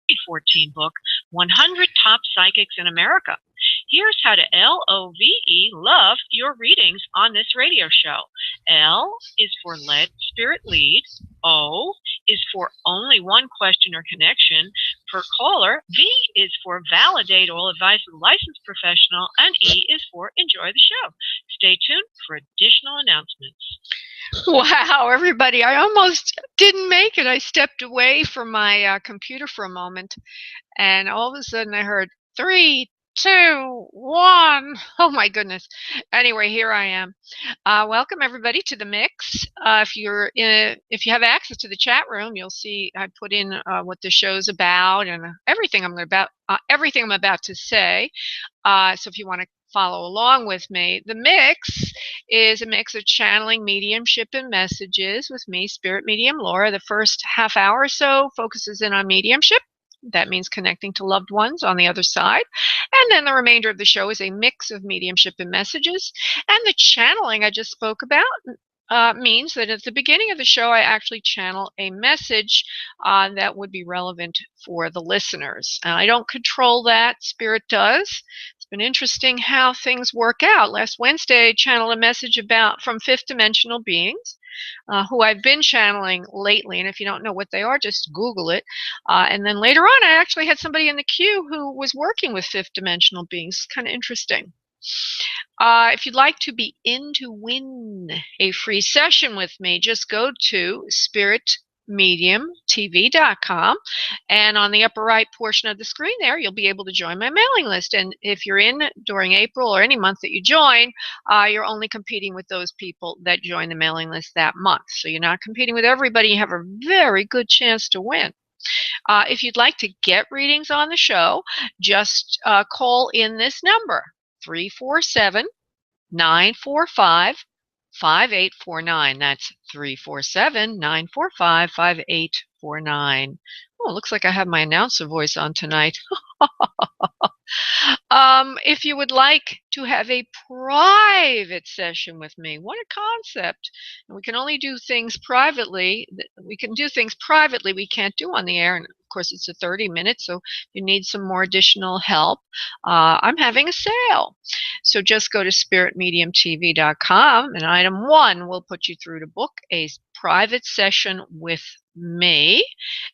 2014 book, 100 Top Psychics in America. Here's how to LOVE love your readings on this radio show. L is for let spirit lead. O is for only one question or connection per caller. V is for validate all advice of a licensed professional. And E is for enjoy the show. Stay tuned for additional announcements. Wow, everybody, I almost didn't make it. I stepped away from my computer for a moment, and all of a sudden I heard 3, 2, 1. Oh my goodness. Anyway, here I am. Welcome everybody to the mix. If you have access to the chat room, you'll see I put in what the show's about and everything I'm about to say. So if you want to follow along with me, the mix is a mix of channeling, mediumship, and messages with me, Spirit Medium Laura. The first half hour or so focuses in on mediumship. That means connecting to loved ones on the other side. And then the remainder of the show is a mix of mediumship and messages. And the channeling I just spoke about means that at the beginning of the show, I actually channel a message that would be relevant for the listeners. And I don't control that. Spirit does. It's been interesting how things work out. Last Wednesday, I channeled a message from fifth dimensional beings. Who I've been channeling lately, and if you don't know what they are, just Google it. And then later on, I actually had somebody in the queue who was working with fifth dimensional beings. Kind of interesting. If you'd like to be in to win a free session with me, just go to spiritmediumtv.com, and on the upper right portion of the screen there, you'll be able to join my mailing list. And if you're in during April or any month that you join, you're only competing with those people that join the mailing list that month. So you're not competing with everybody. You have a very good chance to win. If you'd like to get readings on the show, just call in this number, 347-945-5849. That's 347-945-5849. Oh, it looks like I have my announcer voice on tonight. If you would like to have a private session with me, what a concept. And we can only do things privately. We can do things privately we can't do on the air. And of course, it's a 30-minute, so you need some more additional help. I'm having a sale. So just go to spiritmediumtv.com, and item 1 will put you through to book a private session with me.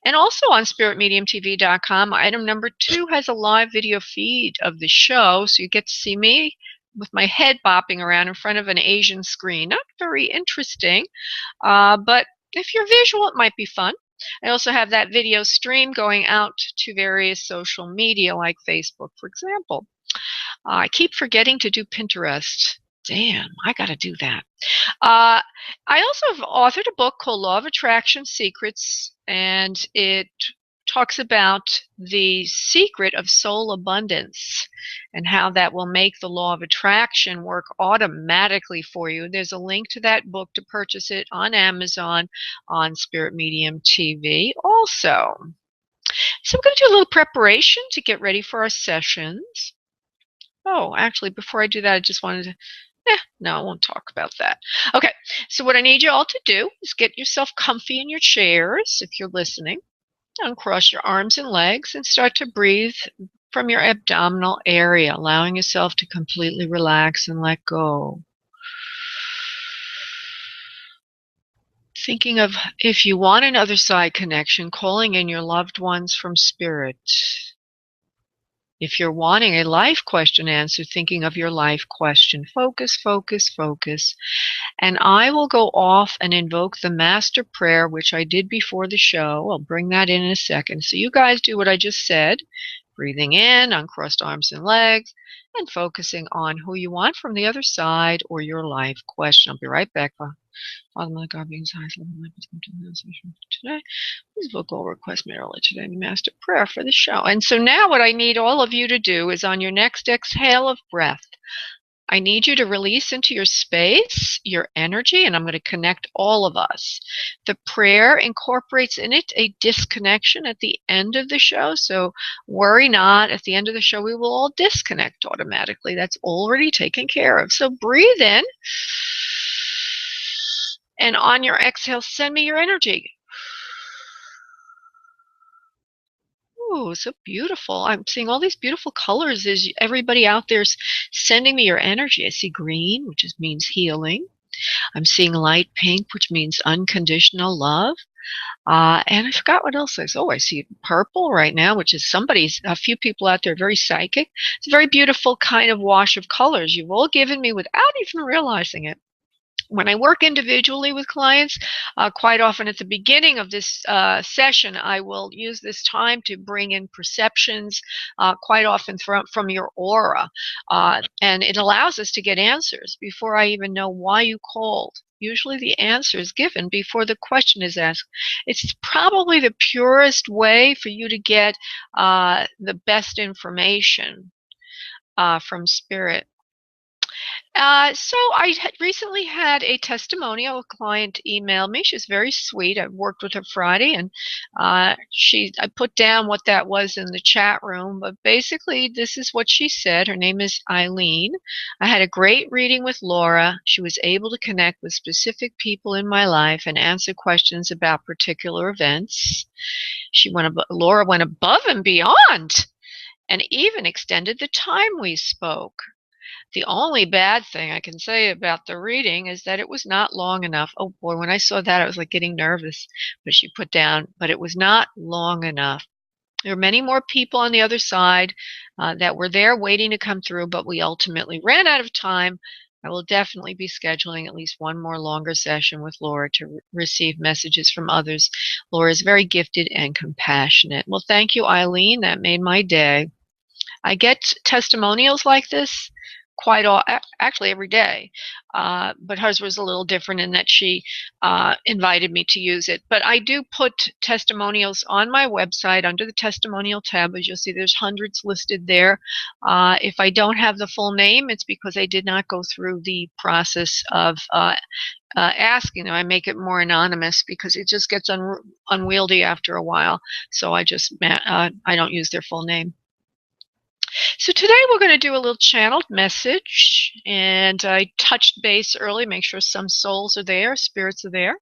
And also on spiritmediumtv.com, item number 2 has a live video feed of the show, so you get to see me with my head bopping around in front of an Asian screen. Not very interesting, but if you're visual, it might be fun. I also have that video stream going out to various social media like Facebook, for example. I keep forgetting to do Pinterest. Damn, I got to do that. I also have authored a book called Law of Attraction Secrets, and it talks about the secret of soul abundance and how that will make the law of attraction work automatically for you. There's a link to that book to purchase it on Amazon, on Spirit Medium TV also. So I'm going to do a little preparation to get ready for our sessions. Oh, actually, before I do that, I just wanted to no, I won't talk about that. Okay, so what I need you all to do is get yourself comfy in your chairs if you're listening. Uncross your arms and legs and start to breathe from your abdominal area, allowing yourself to completely relax and let go. Thinking of, if you want an other side connection, calling in your loved ones from spirit. If you're wanting a life question answer, thinking of your life question. Focus, focus, focus. And I will go off and invoke the master prayer, which I did before the show. I'll bring that in a second. So you guys do what I just said. Breathing in, uncrossed arms and legs, and focusing on who you want from the other side or your life question. I'll be right back. Father, my God, being high, today, please book all requests made earlier today in the master prayer for the show. And so now what I need all of you to do is on your next exhale of breath, I need you to release into your space, your energy, and I'm going to connect all of us. The prayer incorporates in it a disconnection at the end of the show, so worry not. At the end of the show, we will all disconnect automatically. That's already taken care of. So breathe in, and on your exhale, send me your energy. Oh, so beautiful. I'm seeing all these beautiful colors as everybody out there's sending me your energy. I see green, which means healing. I'm seeing light pink, which means unconditional love. And I forgot what else I saw. Oh, I see purple right now, which is a few people out there very psychic. It's a very beautiful kind of wash of colors you've all given me without even realizing it. When I work individually with clients, quite often at the beginning of this session, I will use this time to bring in perceptions, quite often from your aura. And it allows us to get answers before I even know why you called. Usually the answer is given before the question is asked. It's probably the purest way for you to get the best information from spirit. So I had recently had a testimonial. A client emailed me. She was very sweet. I worked with her Friday, and I put down what that was in the chat room. But basically, this is what she said. Her name is Eileen. I had a great reading with Laura. She was able to connect with specific people in my life and answer questions about particular events. Laura went above and beyond, and even extended the time we spoke. The only bad thing I can say about the reading is that it was not long enough. Oh boy, when I saw that, I was like getting nervous. But she put down, but it was not long enough. There are many more people on the other side that were there waiting to come through, but we ultimately ran out of time. I will definitely be scheduling at least one more longer session with Laura to receive messages from others. Laura is very gifted and compassionate. Well, thank you, Eileen. That made my day. I get testimonials like this actually every day, but hers was a little different in that she invited me to use it. But I do put testimonials on my website under the testimonial tab. As you'll see, there's hundreds listed there. If I don't have the full name, it's because I did not go through the process of asking them. I make it more anonymous because it just gets unwieldy after a while. So I don't use their full name. So today we're going to do a little channeled message, and I touched base early, make sure some souls are there, spirits are there.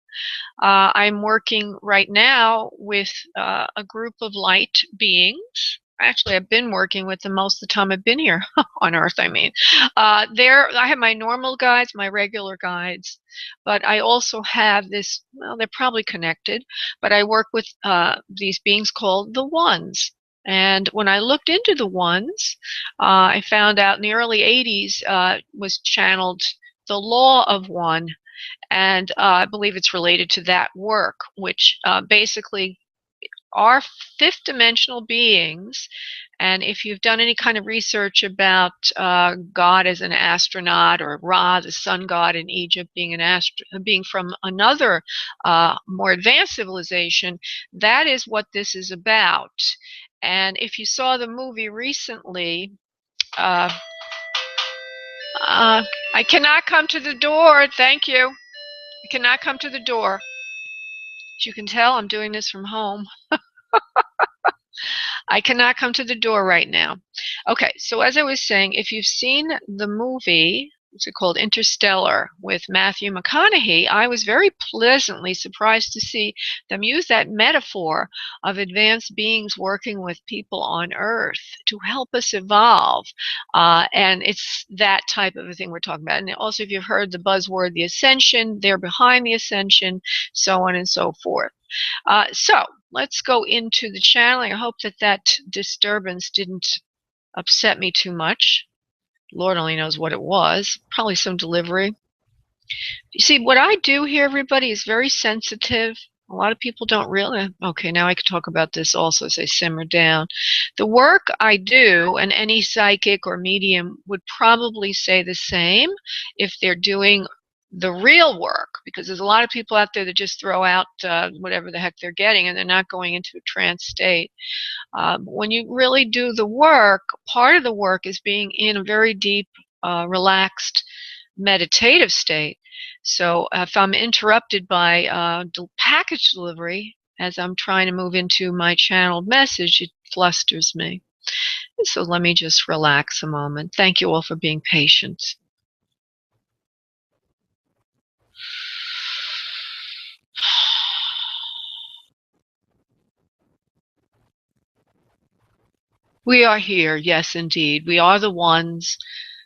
I'm working right now with a group of light beings. Actually, I've been working with them most of the time I've been here on Earth, I mean. I have my normal guides, my regular guides, but I also have this, well, they're probably connected, but I work with these beings called the Ones. And when I looked into the Ones, I found out in the early 80s was channeled the Law of One, and I believe it's related to that work, which basically are fifth dimensional beings. And if you've done any kind of research about God as an astronaut, or Ra, the sun god in Egypt, being from another more advanced civilization, that is what this is about. And if you saw the movie recently, I cannot come to the door. Thank you. I cannot come to the door. As you can tell, I'm doing this from home. I cannot come to the door right now. Okay, so as I was saying, if you've seen the movie, what's it called, Interstellar, with Matthew McConaughey, I was very pleasantly surprised to see them use that metaphor of advanced beings working with people on Earth to help us evolve. And it's that type of a thing we're talking about. And also, if you've heard the buzzword, the ascension, they're behind the ascension, so on and so forth. So let's go into the channeling. I hope that disturbance didn't upset me too much. Lord only knows what it was. Probably some delivery. You see, what I do here, everybody, is very sensitive. A lot of people don't really. Okay, now I can talk about this also as I simmer down. The work I do, and any psychic or medium would probably say the same if they're doing the real work, because there's a lot of people out there that just throw out whatever the heck they're getting, and they're not going into a trance state. When you really do the work, part of the work is being in a very deep, relaxed, meditative state. So if I'm interrupted by package delivery as I'm trying to move into my channeled message, it flusters me. So let me just relax a moment. Thank you all for being patient. We are here, yes, indeed. We are the ones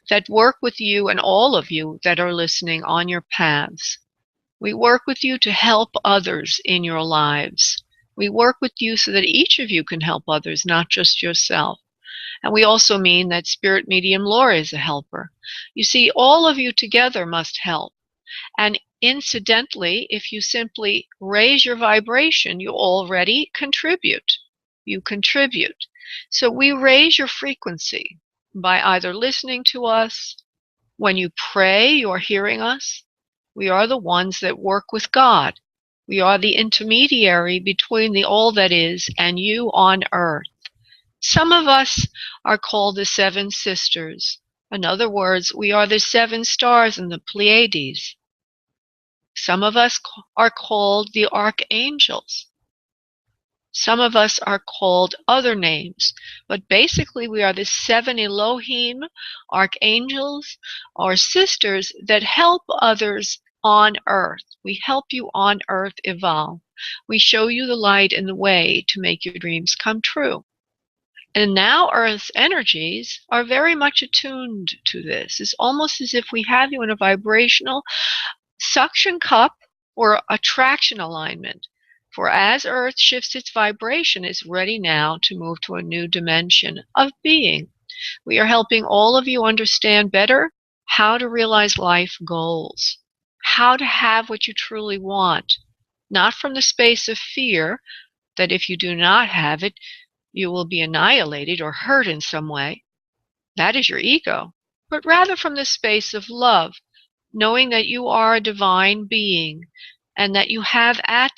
that work with you and all of you that are listening on your paths. We work with you to help others in your lives. We work with you so that each of you can help others, not just yourself. And we also mean that Spirit Medium Laura is a helper. You see, all of you together must help. And incidentally, if you simply raise your vibration, you already contribute. You contribute. So we raise your frequency by either listening to us. When you pray, you're hearing us. We are the ones that work with God. We are the intermediary between the all that is and you on earth. Some of us are called the Seven Sisters. In other words, we are the seven stars in the Pleiades. Some of us are called the archangels. Some of us are called other names, but basically we are the seven Elohim, archangels, or sisters that help others on earth. We help you on earth evolve. We show you the light and the way to make your dreams come true. And now Earth's energies are very much attuned to this. It's almost as if we have you in a vibrational suction cup or attraction alignment. For as Earth shifts its vibration, it's ready now to move to a new dimension of being. We are helping all of you understand better how to realize life goals, how to have what you truly want, not from the space of fear that if you do not have it, you will be annihilated or hurt in some way. That is your ego. But rather from the space of love, knowing that you are a divine being and that you have at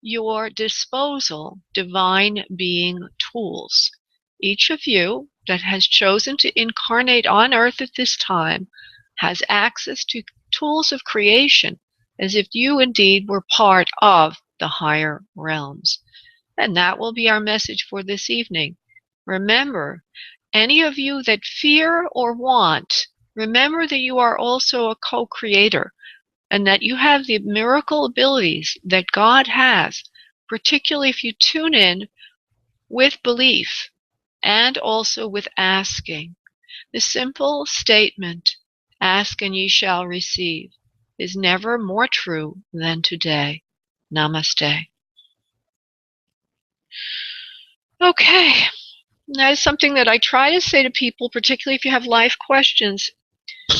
your disposal divine being tools. Each of you that has chosen to incarnate on earth at this time has access to tools of creation as if you indeed were part of the higher realms. And that will be our message for this evening. Remember, any of you that fear or want, remember that you are also a co-creator and that you have the miracle abilities that God has, particularly if you tune in with belief and also with asking. The simple statement, ask and ye shall receive, is never more true than today. Namaste. Okay. That is something that I try to say to people, particularly if you have life questions.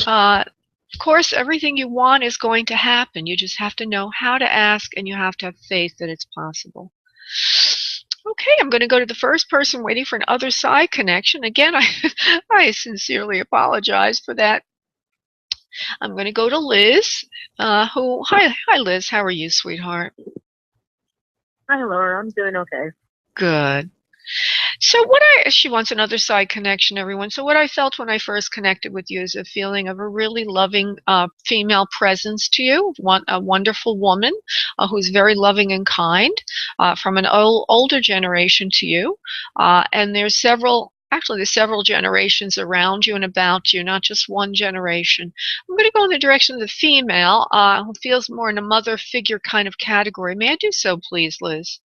Of course, everything you want is going to happen. You just have to know how to ask, and you have to have faith that it's possible. Okay, I'm going to go to the first person waiting for an other side connection. Again, I sincerely apologize for that. I'm going to go to Liz, hi Liz, how are you, sweetheart? Hi, Laura. I'm doing okay. Good. So she wants another side connection, everyone. So what I felt when I first connected with you is a feeling of a really loving female presence to you, a wonderful woman who's very loving and kind from an older generation to you. And there's several generations around you and about you, not just one generation. I'm going to go in the direction of the female who feels more in a mother figure kind of category. May I do so, please, Liz?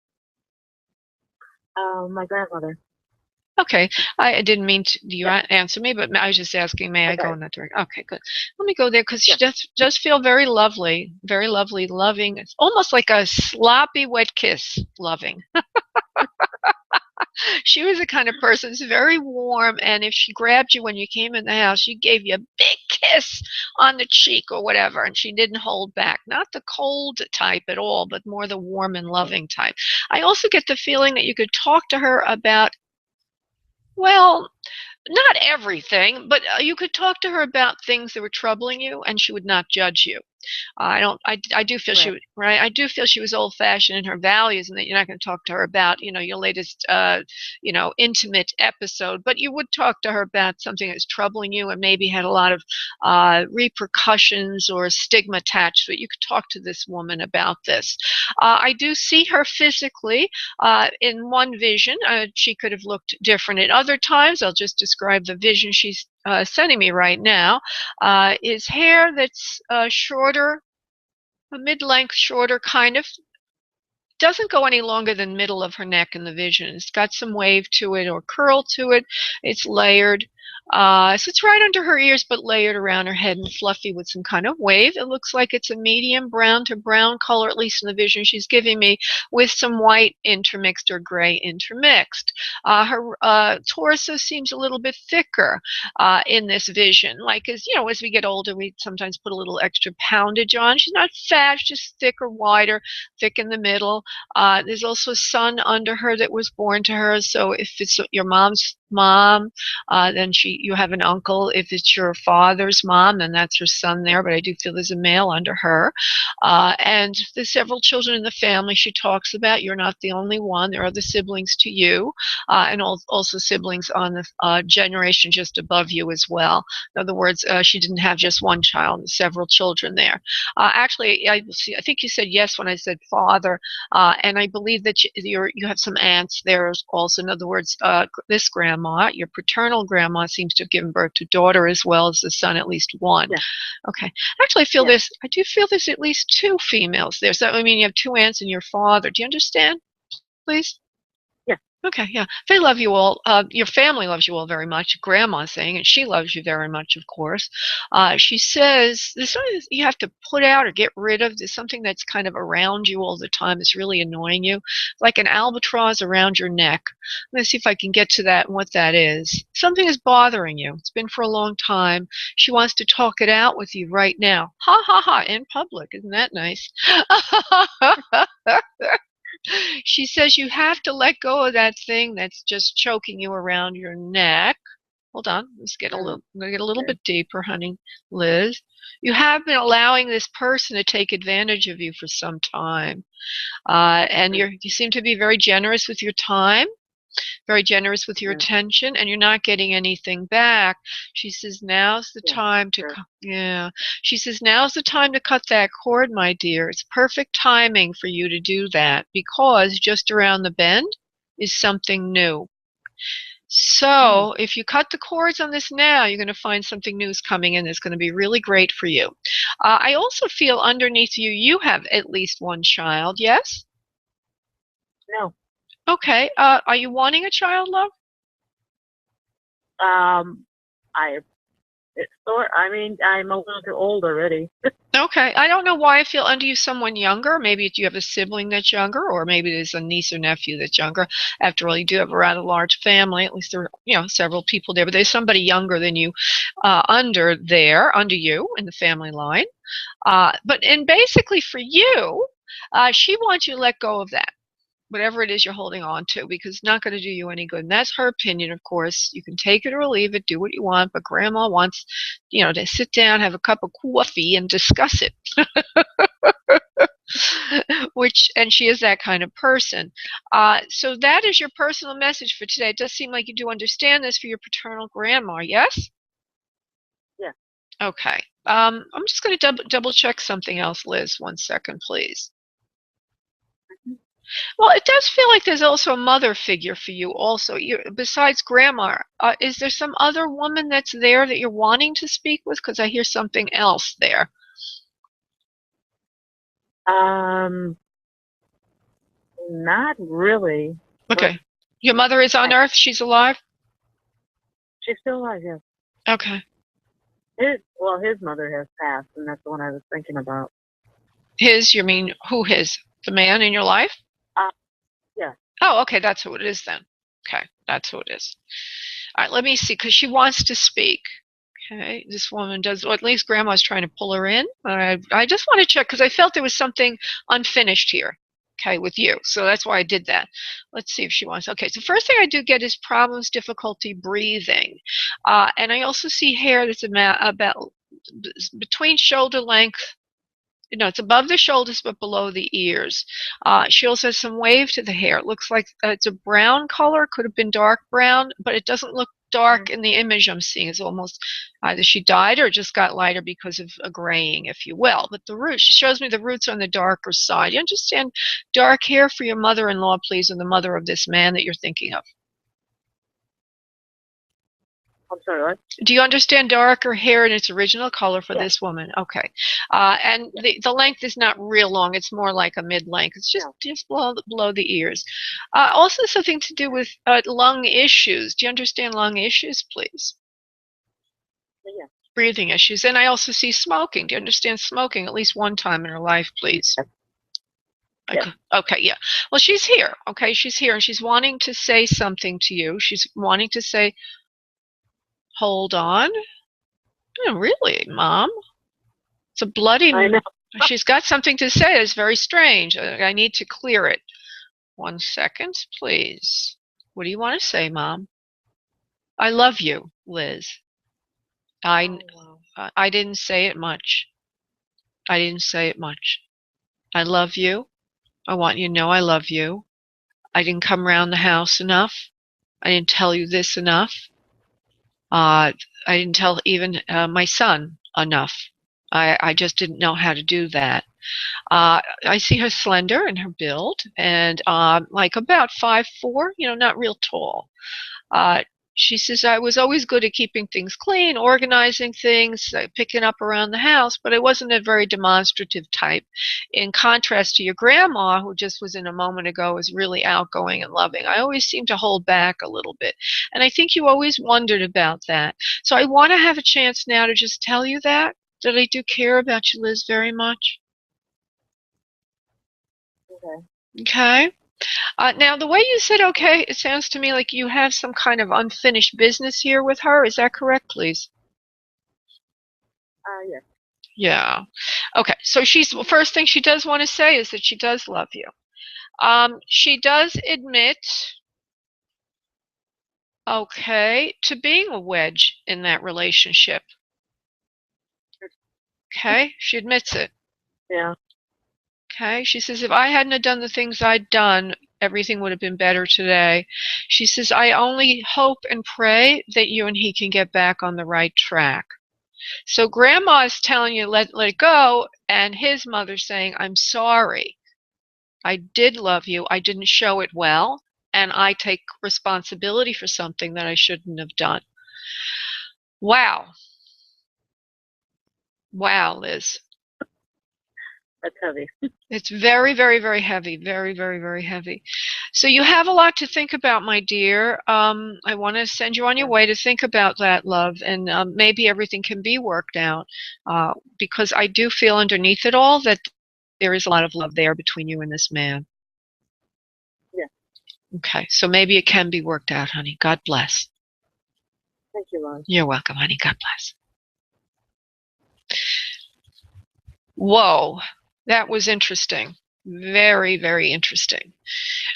My grandmother. Okay, I didn't mean to you answer me, but I was just asking, may I go in that direction? Okay, good. Let me go there because she does feel very lovely, loving. It's almost like a sloppy wet kiss, loving. She was the kind of person who's very warm, and if she grabbed you when you came in the house, she gave you a big kiss on the cheek or whatever, and she didn't hold back. Not the cold type at all, but more the warm and loving type. I also get the feeling that you could talk to her about, well, not everything, but you could talk to her about things that were troubling you, and she would not judge you. I do feel I do feel she was old-fashioned in her values, and that you're not going to talk to her about, your latest, intimate episode, but you would talk to her about something that's troubling you and maybe had a lot of repercussions or stigma attached to it. You could talk to this woman about this. I do see her physically in one vision. She could have looked different at other times. I'll just describe the vision she's sending me right now. Is hair that's shorter, a mid-length, shorter kind of doesn't go any longer than middle of her neck in the vision. It's got some wave to it or curl to it. It's layered. So it's right under her ears, but layered around her head and fluffy with some kind of wave. It looks like it's a medium brown to brown color, at least in the vision she's giving me, with some white intermixed or gray intermixed. Her torso seems a little bit thicker in this vision. Like, as you know, as we get older, we sometimes put a little extra poundage on. She's not fat, she's just thicker, wider, thick in the middle. There's also a son under her that was born to her. So if it's your mom's mom, then you have an uncle. If it's your father's mom, then that's her son there, but I do feel there's a male under her. And there's several children in the family she talks about. You're not the only one. There are other siblings to you, and also siblings on the generation just above you as well. In other words, she didn't have just one child, several children there. Actually, I think you said yes when I said father, and I believe that you have some aunts there also. In other words, this grandma, your paternal grandma, seems to have given birth to daughter as well as the son, at least one. Yeah. Okay. Actually, I do feel there's at least two females there. So, I mean, you have two aunts and your father. Do you understand, please? Yeah. Okay, yeah. They love you all. Your family loves you all very much. Grandma's saying, and she loves you very much, of course. She says there's something that you have to put out or get rid of. There's something that's kind of around you all the time that's really annoying you, like an albatross around your neck. I'm going to see if I can get to that and what that is. Something is bothering you. It's been for a long time. She wants to talk it out with you right now. Ha, ha, ha, in public. Isn't that nice? She says you have to let go of that thing that's just choking you around your neck. Hold on, let's get I'm gonna get a little bit deeper, honey, Liz. You have been allowing this person to take advantage of you for some time, and you seem to be very generous with your time, very generous with your attention, and you're not getting anything back. She says now's the time to She says now's the time to cut that cord, my dear. It's perfect timing for you to do that, because just around the bend is something new. So if you cut the cords on this now, you're going to find something new is coming in that's going to be really great for you. I also feel underneath you have at least one child, yes? No. Okay. Are you wanting a child, love? I'm a little too old already. Okay. I don't know why I feel under you someone younger. Maybe you have a sibling that's younger, or maybe there's a niece or nephew that's younger. After all, you do have a rather large family. At least there are, several people there. But there's somebody younger than you under you in the family line. And basically for you, she wants you to let go of that, whatever it is you're holding on to, because it's not going to do you any good. And that's her opinion, of course. You can take it or leave it, do what you want, but Grandma wants, to sit down, have a cup of coffee, and discuss it. And she is that kind of person. So that is your personal message for today. It does seem like you do understand this for your paternal grandma, yes? Yeah. Okay. I'm just going to double check something else, Liz. 1 second, please. Well, it does feel like there's also a mother figure for you also. Besides Grandma, is there some other woman that's there that you're wanting to speak with? Because I hear something else there. Not really. Okay. Your mother is on Earth? She's alive? She's still alive, yes. Okay. His mother has passed, and that's the one I was thinking about. His? You mean who his? The man in your life? Yeah. Oh, okay, that's who it is then. Okay, that's who it is. All right, let me see, because she wants to speak. Okay, this woman does, or at least Grandma's trying to pull her in. I just want to check, because I felt there was something unfinished here, okay, with you. So that's why I did that. Let's see if she wants. Okay, so first thing I do get is problems, difficulty breathing. And I also see hair that's about between shoulder length. It's above the shoulders but below the ears. She also has some wave to the hair. It looks like it's a brown color. Could have been dark brown, but it doesn't look dark in the image I'm seeing. It's almost either she dyed or just got lighter because of a graying, if you will. But the roots, she shows me the roots on the darker side. You understand? Dark hair for your mother-in-law, please, and the mother of this man that you're thinking of. I'm sorry, what? Do you understand darker hair in its original color for Yeah. this woman? Okay. And the length is not real long. It's more like a mid-length. It's just below the ears. Also something to do with lung issues. Do you understand lung issues, please? Yeah. Breathing issues. And I also see smoking. Do you understand smoking at least one time in her life, please? Yeah. Okay, yeah. Well, she's here. Okay, she's here, and she's wanting to say something to you. She's wanting to say, hold on. Oh, really, Mom? It's a bloody... I know. She's got something to say that's very strange. I need to clear it. 1 second, please. What do you want to say, Mom? I love you, Liz. I didn't say it much. I didn't say it much. I love you. I want you to know I love you. I didn't come around the house enough. I didn't tell you this enough. I didn't tell even my son enough. I just didn't know how to do that. I see her slender in her build and like about 5'4", not real tall. She says, I was always good at keeping things clean, organizing things, picking up around the house, but I wasn't a very demonstrative type. In contrast to your grandma, who just was in a moment ago, was really outgoing and loving. I always seemed to hold back a little bit. And I think you always wondered about that. So I want to have a chance now to just tell you that I do care about you, Liz, very much. Okay. Okay. Now, the way you said okay, it sounds to me like you have some kind of unfinished business here with her. Is that correct, please? Yeah. Yeah. Okay. So well, first thing she does want to say is that she does love you. She does admit, okay, to being a wedge in that relationship. Okay. She admits it. Yeah. Okay. She says, if I hadn't have done the things I'd done, everything would have been better today. She says, I only hope and pray that you and he can get back on the right track. So grandma is telling you, let it go, and his mother's saying, I'm sorry. I did love you. I didn't show it well, and I take responsibility for something that I shouldn't have done. Wow. Wow, Liz. That's heavy. It's very, very, very heavy. Very, very, very heavy. So you have a lot to think about, my dear. I want to send you on your way to think about that, love, and maybe everything can be worked out, because I do feel underneath it all that there is a lot of love there between you and this man. Yeah. Okay, so maybe it can be worked out, honey. God bless. Thank you, Lord. You're welcome, honey. God bless. Whoa. That was interesting. Very, very interesting.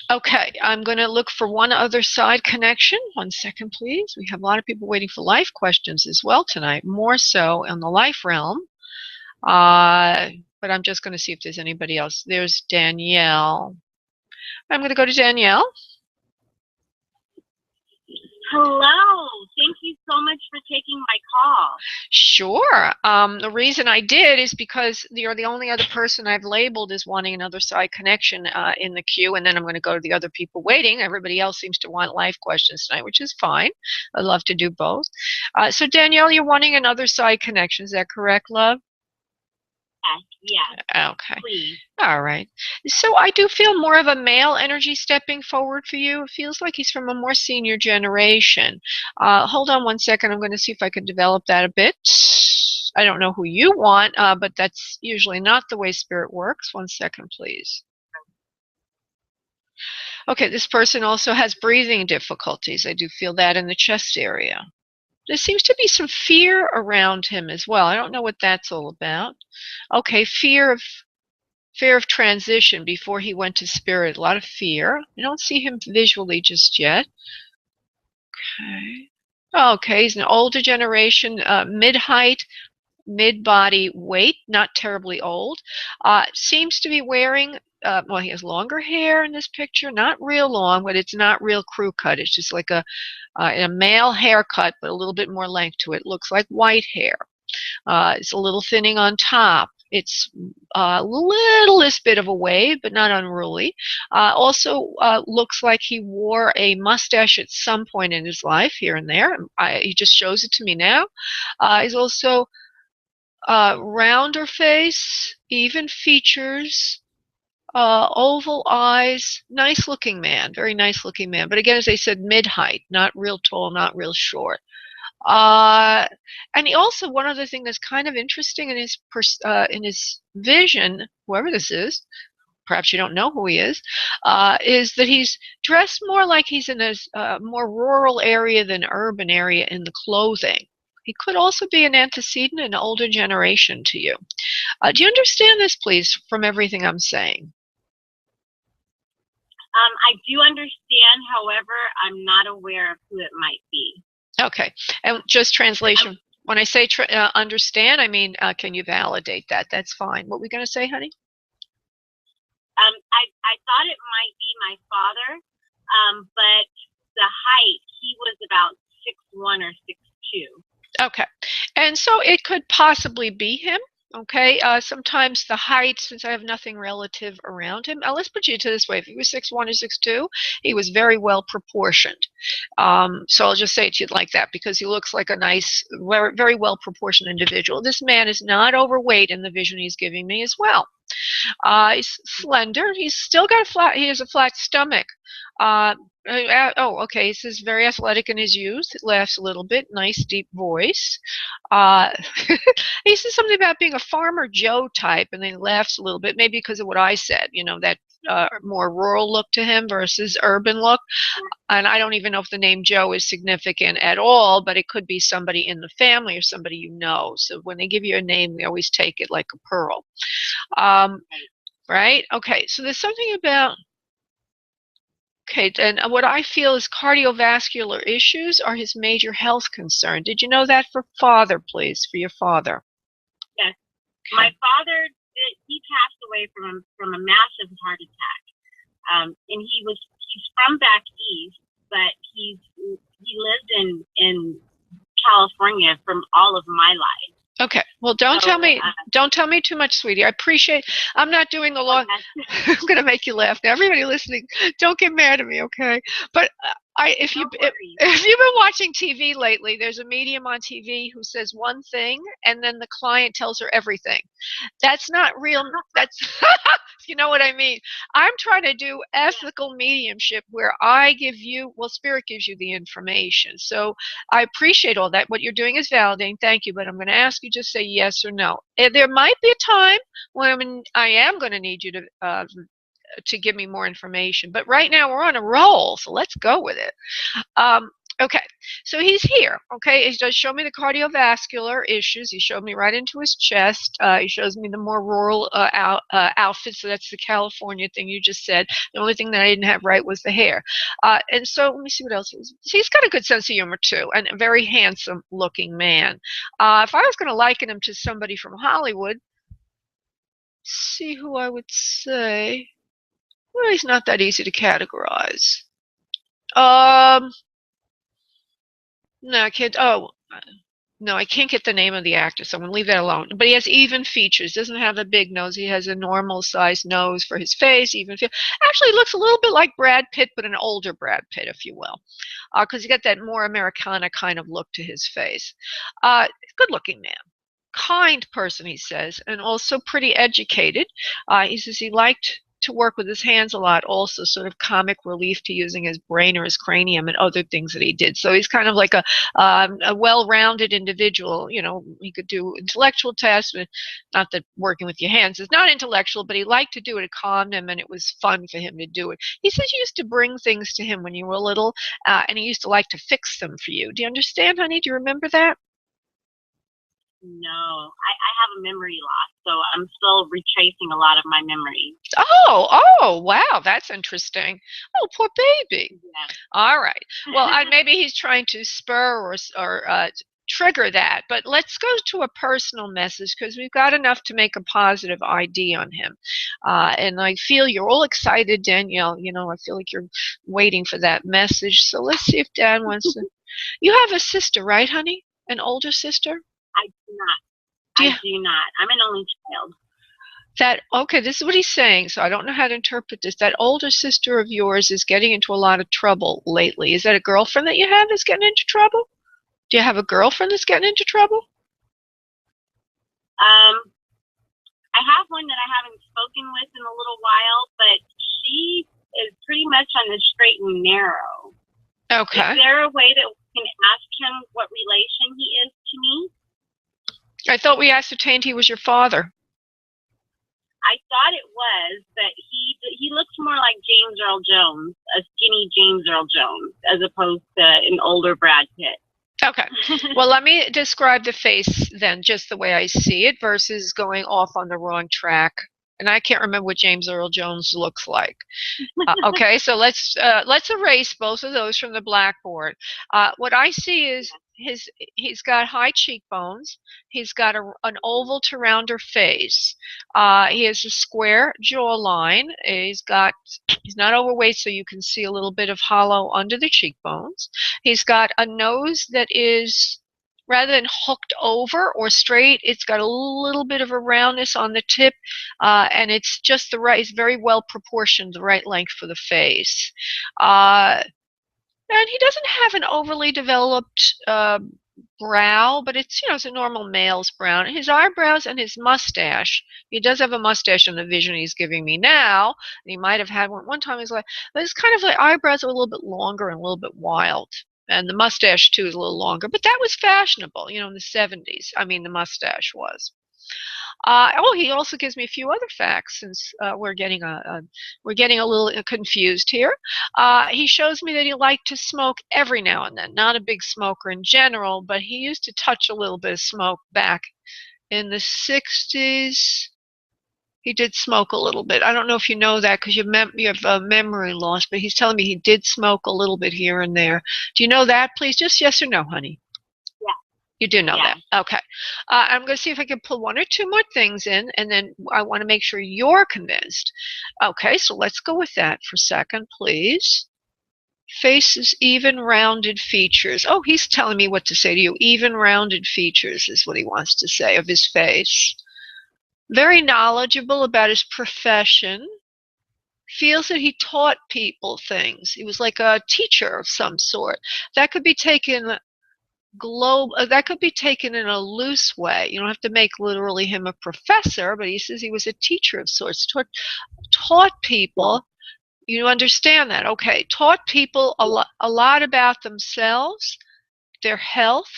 Okay, I'm going to look for one other side connection. 1 second, please. We have a lot of people waiting for life questions as well tonight, more so in the life realm. But I'm just going to see if there's anybody else. There's Danielle. I'm going to go to Danielle. Hello. Thank you so much for taking my call. Sure. The reason I did is because you're the only other person I've labeled as wanting another side connection in the queue, and then I'm going to go to the other people waiting. Everybody else seems to want life questions tonight, which is fine. I'd love to do both. So Danielle, you're wanting another side connection. Is that correct, love? Yes. Okay. Please. All right. So I do feel more of a male energy stepping forward for you. It feels like he's from a more senior generation. Hold on 1 second. I'm going to see if I can develop that a bit. I don't know who you want, but that's usually not the way spirit works. 1 second, please. Okay, this person also has breathing difficulties. I do feel that in the chest area. There seems to be some fear around him as well. I don't know what that's all about. Okay, fear of transition before he went to spirit. A lot of fear. I don't see him visually just yet. Okay. Okay, he's an older generation, mid-height, mid-body weight, not terribly old. Seems to be wearing, well, he has longer hair in this picture, not real long, but it's not real crew cut. It's just like a male haircut, but a little bit more length to it. Looks like white hair. It's a little thinning on top. It's littlest bit of a wave, but not unruly. Also looks like he wore a mustache at some point in his life, here and there. He just shows it to me now. He's also rounder face, even features, oval eyes, nice looking man, very nice looking man. But again, as I said, mid-height, not real tall, not real short. And he also, one other thing that's kind of interesting in his vision, whoever this is, perhaps you don't know who he is that he's dressed more like he's in a more rural area than urban area in the clothing. He could also be an antecedent, an older generation to you. Do you understand this, please, from everything I'm saying? I do understand, however, I'm not aware of who it might be. Okay, and just translation. When I say understand, I mean, can you validate that? That's fine. What were we going to say, honey? I thought it might be my father, but the height, he was about 6'1" or 6'2". Okay, and so it could possibly be him. Okay, sometimes the height, since I have nothing relative around him, let's put it this way: if he was 6'1" or 6'2", he was very well proportioned. So I'll just say it to you like that, because he looks like a nice, very, very well proportioned individual. This man is not overweight in the vision he's giving me as well. He's slender. He's still got he has a flat stomach. Okay, he says very athletic in his youth. Laughs a little bit. Nice deep voice. He says something about being a Farmer Joe type, and then laughs a little bit, maybe because of what I said, that more rural look to him versus urban look. And I don't even know if the name Joe is significant at all, but it could be somebody in the family or somebody you know. So when they give you a name, we always take it like a pearl. Right? Okay, so there's something about... Okay, and what I feel is cardiovascular issues are his major health concern. Did you know that for father, please, for your father? Yes. Okay. My father, he passed away from a massive heart attack. And he's from back east, but he lived in California from all of my life. Okay. Well, don't tell me too much, sweetie. I appreciate. I'm not doing the law. I'm going to make you laugh. Now, everybody listening, don't get mad at me, okay? But if you've been watching TV lately, there's a medium on TV who says one thing, and then the client tells her everything. That's not real. That's you know what I mean. I'm trying to do ethical mediumship where I give you, Spirit gives you the information. So I appreciate all that. What you're doing is validating. Thank you. But I'm going to ask you just say yes or no. There might be a time when I am going to need you to give me more information. But right now we're on a roll, so let's go with it. Okay, so he's here. Okay, he does show me the cardiovascular issues. He showed me right into his chest. He shows me the more rural outfit. So that's the California thing you just said. The only thing that I didn't have right was the hair. And so let me see what else. He's got a good sense of humor too, and a very handsome looking man. If I was going to liken him to somebody from Hollywood, see who I would say. Well, he's not that easy to categorize. No, I can't. Oh, no, I can't get the name of the actor, so I'm going to leave that alone. But he has even features. Doesn't have a big nose. He has a normal-sized nose for his face. Actually, looks a little bit like Brad Pitt, but an older Brad Pitt, if you will, because he got that more Americana kind of look to his face. Good-looking man. Kind person, he says, and also pretty educated. He says he liked to work with his hands a lot, also sort of comic relief to using his brain or his cranium and other things that he did. So he's kind of like a well-rounded individual. He could do intellectual tasks, but not that working with your hands is not intellectual, but he liked to do it. It calmed him, and it was fun for him to do it. He says you used to bring things to him when you were little, and he used to like to fix them for you. Do you understand, honey? Do you remember that? No, I have a memory loss, so I'm still retracing a lot of my memories. Oh, wow, that's interesting. Oh, poor baby. Yeah. All right. Well, maybe he's trying to spur or trigger that, but let's go to a personal message because we've got enough to make a positive ID on him. And I feel you're all excited, Danielle. I feel like you're waiting for that message. So let's see if Dan wants to. You have a sister, right, honey? An older sister? I do not. I do not. I'm an only child. Okay, this is what he's saying, so I don't know how to interpret this. That older sister of yours is getting into a lot of trouble lately. Is that a girlfriend that you have that's getting into trouble? Do you have a girlfriend that's getting into trouble? I have one that I haven't spoken with in a little while, but she is pretty much on the straight and narrow. Okay. Is there a way that we can ask him what relation he is to me? I thought we ascertained he was your father. I thought it was, but he looks more like James Earl Jones, a skinny James Earl Jones, as opposed to an older Brad Pitt. Okay. Well, let me describe the face then, just the way I see it, versus going off on the wrong track. And I can't remember what James Earl Jones looks like. Okay, so let's erase both of those from the blackboard. What I see is he's got high cheekbones. He's got an oval to rounder face. He has a square jawline. He's not overweight, so you can see a little bit of hollow under the cheekbones. He's got a nose that is, rather than hooked over or straight, it's got a little bit of a roundness on the tip, and it's just it's very well proportioned, the right length for the face. And he doesn't have an overly developed brow, but it's a normal male's brow. His eyebrows and his mustache. He does have a mustache in the vision he's giving me now. And he might have had one time in his life. But it's kind of like eyebrows are a little bit longer and a little bit wild. And the mustache, too, is a little longer. But that was fashionable, in the 70s. I mean, the mustache was. He also gives me a few other facts, since we're getting a little confused here. He shows me that he liked to smoke every now and then. Not a big smoker in general, but he used to touch a little bit of smoke back in the 60s. He did smoke a little bit. I don't know if you know that because you have memory loss, but he's telling me he did smoke a little bit here and there. Do you know that, please? Just yes or no, honey. You do know that. Okay. I'm going to see if I can pull one or two more things in, and then I want to make sure you're convinced. Okay, so let's go with that for a second, please. Faces, even rounded features. Oh, he's telling me what to say to you. Even rounded features is what he wants to say of his face. Very knowledgeable about his profession. Feels that he taught people things. He was like a teacher of some sort. That could be taken that could be taken in a loose way. You don't have to make literally him a professor, but he says he was a teacher of sorts, taught people. You understand that? Okay. Taught people a lot about themselves, their health,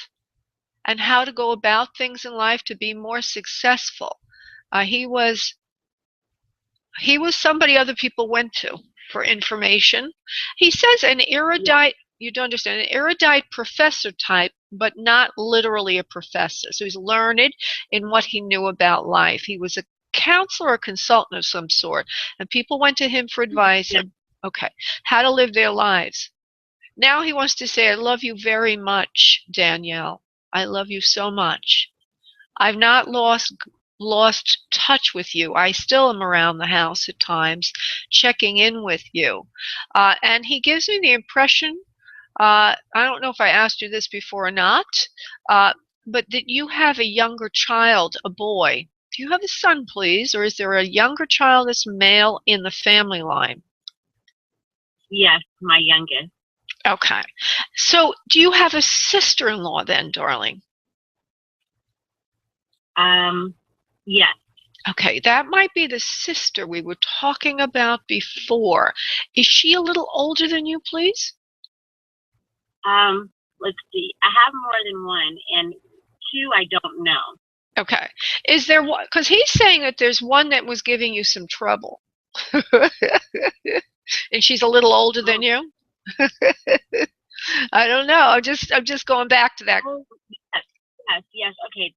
and how to go about things in life to be more successful. He was somebody other people went to for information. He says an erudite, you don't understand, an erudite professor type, but not literally a professor. So he's learned in what he knew about life. He was a counselor or consultant of some sort, and people went to him for advice and, how to live their lives. Now he wants to say, I love you very much, Danielle. I love you so much. I've not lost touch with you. I still am around the house at times, checking in with you. And he gives me the impression, I don't know if I asked you this before or not, but that you have a younger child, a boy. Do you have a son, please? Or is there a younger child that's male in the family line? Yes, my youngest. Okay. So do you have a sister-in-law then, darling? Yes. Okay, that might be the sister we were talking about before. Is she a little older than you, please? Let's see. I have more than one, and two I don't know. Okay. Is there one? Because he's saying that there's one that was giving you some trouble. And she's a little older than you? I don't know. I'm just going back to that. Yes. Okay.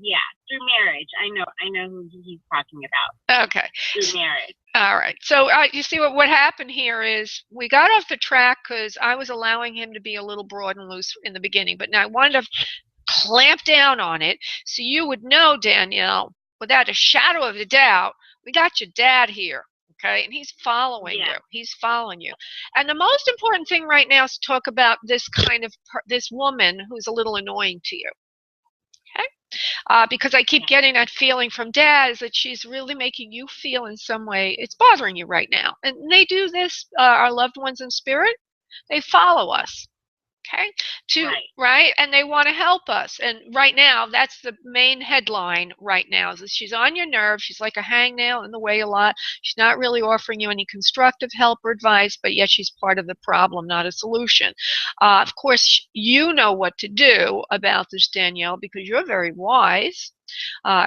Yeah. Through marriage. I know who he's talking about. Okay. Through marriage. All right. So you see what happened here is we got off the track because I was allowing him to be a little broad and loose in the beginning, but now I wanted to clamp down on it so you would know, Danielle, without a shadow of a doubt, we got your dad here. Okay, and he's following you. He's following you. And the most important thing right now is to talk about this kind of this woman who's a little annoying to you. Okay, because I keep getting that feeling from Dad is that she's really making you feel in some way it's bothering you right now. And they do this, our loved ones in spirit, they follow us. Okay, right, and they want to help us. And right now, that's the main headline right now, is that she's on your nerve. She's like a hangnail in the way a lot. She's not really offering you any constructive help or advice, but yet she's part of the problem, not a solution. Of course, you know what to do about this, Danielle, because you're very wise.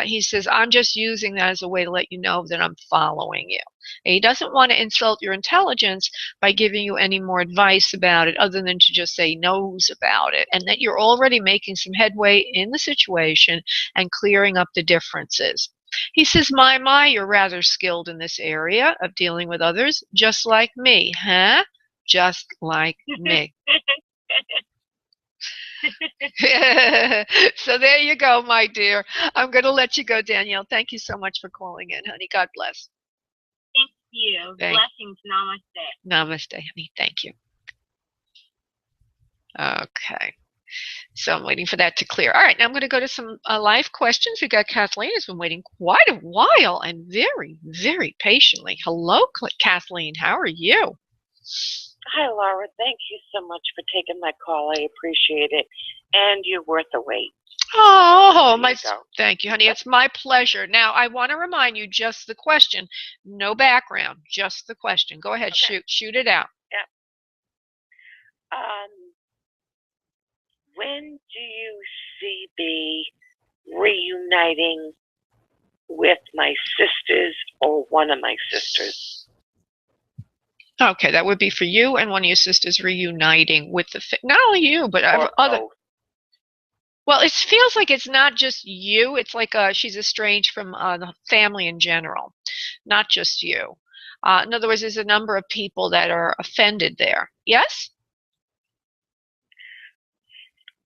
He says, I'm just using that as a way to let you know that I'm following you. And he doesn't want to insult your intelligence by giving you any more advice about it other than to just say he knows about it, and that you're already making some headway in the situation and clearing up the differences. He says, my, you're rather skilled in this area of dealing with others, just like me, huh? Just like me. So there you go, my dear. I'm going to let you go, Danielle. Thank you so much for calling in, honey. God bless. Thank you. Blessings. Namaste. Namaste, honey. Thank you. Okay. So I'm waiting for that to clear. All right, now I'm going to go to some live questions. We've got Kathleen who's been waiting quite a while and very, very patiently. Hello, Kathleen. How are you? Hi, Laura. Thank you so much for taking my call. I appreciate it. And you're worth the wait. Oh, thank you, honey. It's my pleasure. Now, I want to remind you just the question. No background, just the question. Go ahead, Okay. shoot it out. Yeah. When do you see me reuniting with my sisters or one of my sisters? Okay, that would be for you and one of your sisters reuniting with not only you, but other. Both. Well, it feels like it's not just you. It's like she's estranged from the family in general, not just you. In other words, there's a number of people that are offended there. Yes?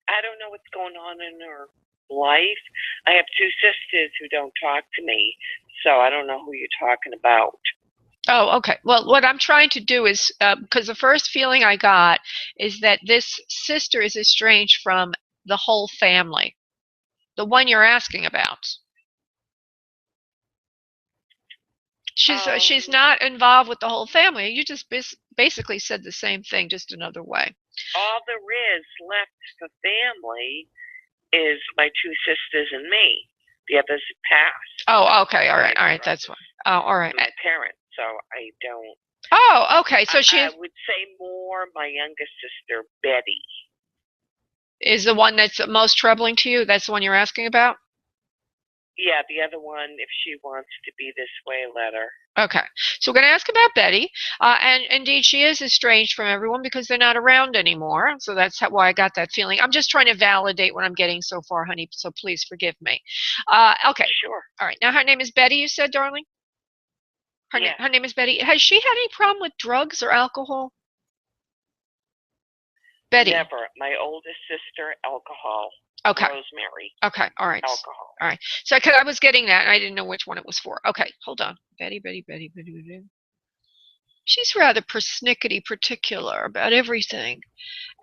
I don't know what's going on in her life. I have two sisters who don't talk to me, so I don't know who you're talking about. Oh, okay. Well, what I'm trying to do is, because the first feeling I got is that this sister is estranged from the whole family, the one you're asking about. She's not involved with the whole family. You just basically said the same thing, just another way. All there is left for family is my two sisters and me. The others passed. Oh, okay. All right. That's one. Oh, all right. My parents, so I don't. Oh, okay. So I would say more my youngest sister, Betty. Is the one that's most troubling to you? That's the one you're asking about? Yeah, the other one, if she wants to be this way, let her. Okay. So we're going to ask about Betty. And indeed, she is estranged from everyone because they're not around anymore. So that's why I got that feeling. I'm just trying to validate what I'm getting so far, honey. So please forgive me. Okay. Sure. All right. Now, her name is Betty, you said, darling? Her name is Betty. Has she had any problem with drugs or alcohol? Betty. Never. My oldest sister, alcohol. Okay. Rosemary. Okay. All right. Alcohol. All right. So I was getting that, and I didn't know which one it was for. Okay. Hold on. Betty. She's rather persnickety particular about everything.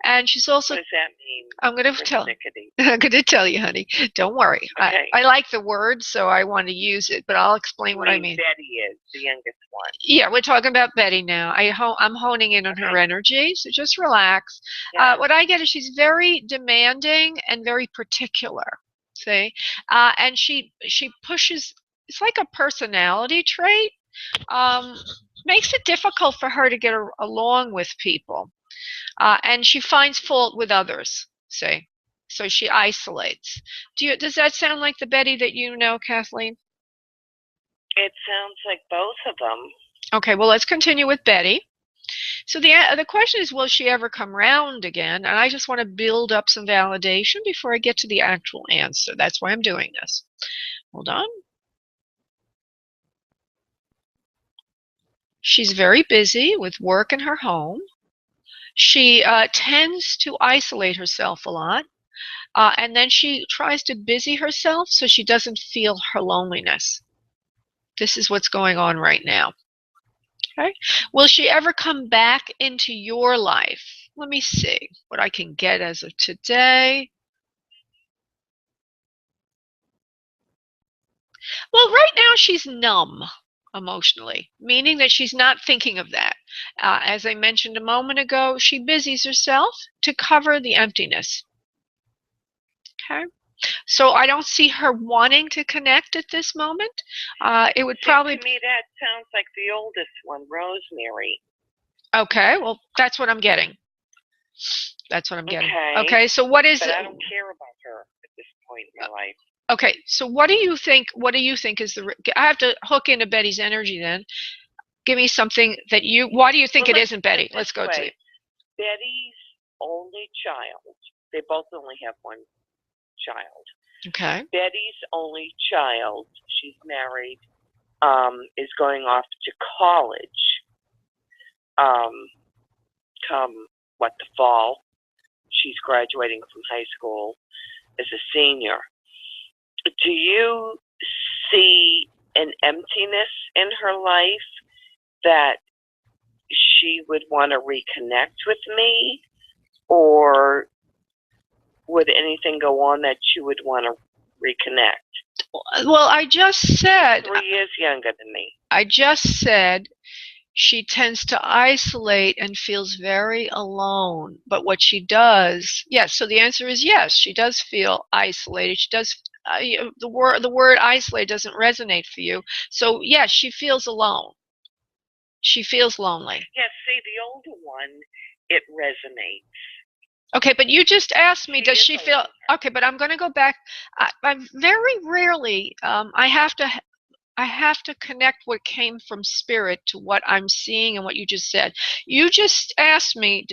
And she's also. What does that mean? I'm going to tell you, honey. Don't worry. Okay. I like the word, so I want to use it, but I'll explain what I mean. Betty is the youngest one. Yeah, we're talking about Betty now. I'm honing in on her energy, so just relax. Yeah. What I get is she's very demanding and very particular. See, and she pushes. It's like a personality trait. Makes it difficult for her to get along with people. And she finds fault with others, see. So she isolates. Does that sound like the Betty that you know, Kathleen? It sounds like both of them. Okay, well, let's continue with Betty. So the question is, will she ever come round again? And I just want to build up some validation before I get to the actual answer. That's why I'm doing this. Hold on. She's very busy with work in her home. She tends to isolate herself a lot, and then she tries to busy herself so she doesn't feel her loneliness. This is what's going on right now. Okay. Will she ever come back into your life? Let me see what I can get as of today. Well, right now she's numb emotionally, meaning that she's not thinking of that. As I mentioned a moment ago, she busies herself to cover the emptiness. Okay. So I don't see her wanting to connect at this moment. It would probably... To me, that sounds like the oldest one, Rosemary. Okay, well, that's what I'm getting. That's what I'm getting. Okay. Okay, so what is... But I don't care about her at this point in my life. Okay, so what do you think is the... I have to hook into Betty's energy then. Give me something that you... Why do you think it isn't Betty? Let's go to you. Betty's only child. They both only have one child. Okay. Betty's only child, she's married, is going off to college come, the fall. She's graduating from high school as a senior. Do you see an emptiness in her life that she would want to reconnect with me? Or would anything go on that she would want to reconnect? Well, I just said... 3 years younger than me. I just said she tends to isolate and feels very alone. But what she does... Yes, so the answer is yes, she does feel isolated. She does... the word isolate doesn't resonate for you. So, yes, she feels alone. She feels lonely. Yes, see, the older one, it resonates. Okay, but you just asked me, does she feel... Okay, but I'm going to go back. I very rarely, I have to connect what came from spirit to what I'm seeing and what you just said. You just asked me,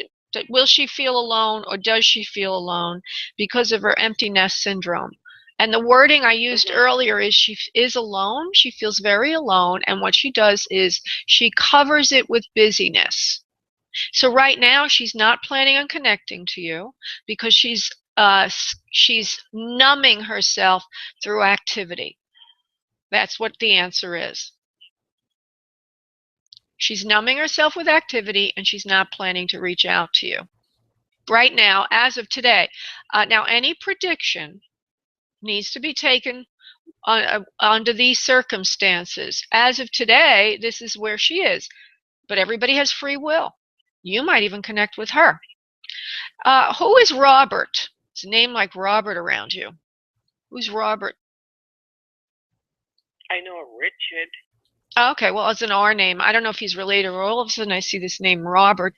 will she feel alone or does she feel alone because of her empty nest syndrome? And the wording I used earlier is she is alone. She feels very alone. And what she does is she covers it with busyness. So right now she's not planning on connecting to you because she's numbing herself through activity. That's what the answer is. She's numbing herself with activity and she's not planning to reach out to you. Right now, as of today. Now any prediction needs to be taken under these circumstances. As of today, this is where she is. But everybody has free will. You might even connect with her. Who is Robert? It's a name like Robert around you. Who's Robert? I know a Richard. Okay, well, it's an R name. I don't know if he's related or all of a sudden I see this name Robert.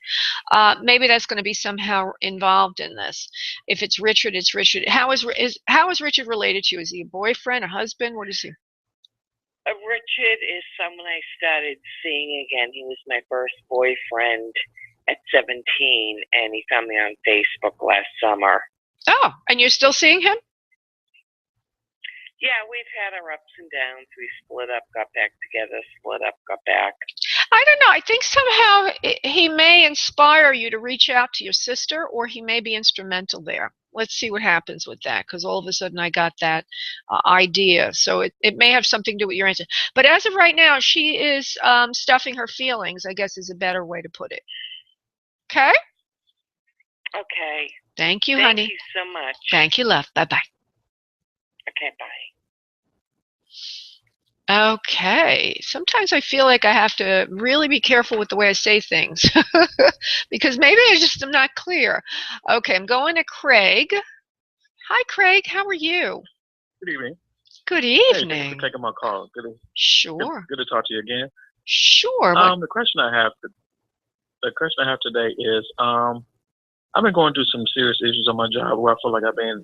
Maybe that's going to be somehow involved in this. If it's Richard, it's Richard. How is Richard related to you? Is he a boyfriend, a husband? What is he? Richard is someone I started seeing again. He was my first boyfriend at 17, and he found me on Facebook last summer. Oh, and you're still seeing him? Yeah, we've had our ups and downs. We split up, got back together, split up, got back. I don't know. I think somehow he may inspire you to reach out to your sister, or he may be instrumental there. Let's see what happens with that, because all of a sudden I got that idea. So it may have something to do with your answer. But as of right now, she is stuffing her feelings, I guess is a better way to put it. Okay? Okay. Thank you, honey. Thank you so much. Thank you, love. Bye-bye. Okay, bye. Okay. Sometimes I feel like I have to really be careful with the way I say things because maybe I just am not clear. Okay, I'm going to Craig. Hi, Craig. How are you? Good evening. Good Hey, thank evening. you for taking my call. Sure. Good to talk to you again. Sure. The question I have today is I've been going through some serious issues on my job where I feel like I've been